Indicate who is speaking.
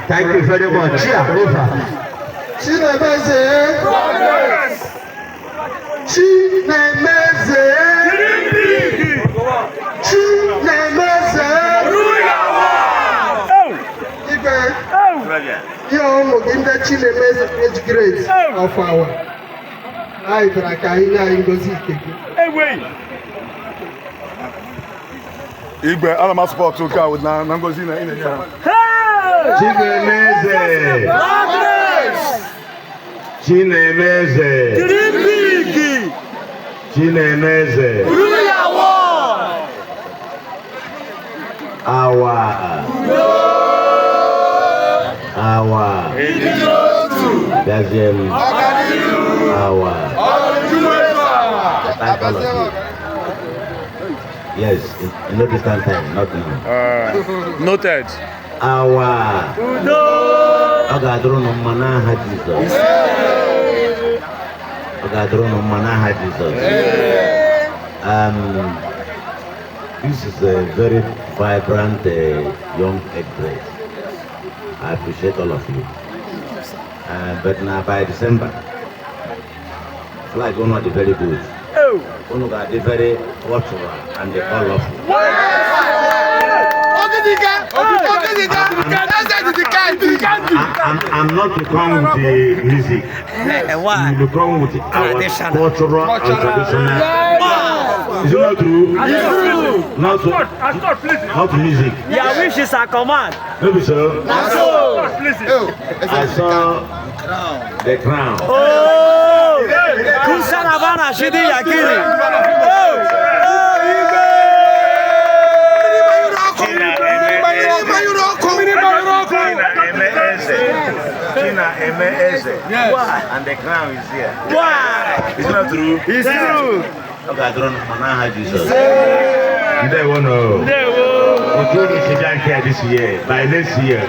Speaker 1: Thank you very much. Chinaemeze. Chinaemeze. Chinaemeze. You in the Chinaemeze age grade of our. I
Speaker 2: Igbe, ala m support ụka na ngozi na ine ya.
Speaker 1: Chinaemeze. Chinaemeze. Chinaemeze. Awa. Dazzling. Awa. Yes, in no distant time, not now.
Speaker 2: Noted.
Speaker 1: Awa. Ogadrono manaha Jesus. Ogadrono manaha Jesus. This is a very vibrant young age grade. I appreciate all of you. But now by December, flag will not be very good. One got the very watchful and the colorful. I'm not to come with the music.
Speaker 3: Why?
Speaker 1: You come with our cultural and traditional. Is it not true? Not music.
Speaker 3: Your wishes are command.
Speaker 1: Maybe so. I saw the crown.
Speaker 3: Oh! Kusanabana Shidi Yakiri.
Speaker 1: Chinaemeze. And the crown is here.
Speaker 3: Why?
Speaker 1: It's not true.
Speaker 3: It's true.
Speaker 1: Okay, I don't know Jesus. They won't know. This year, by next year,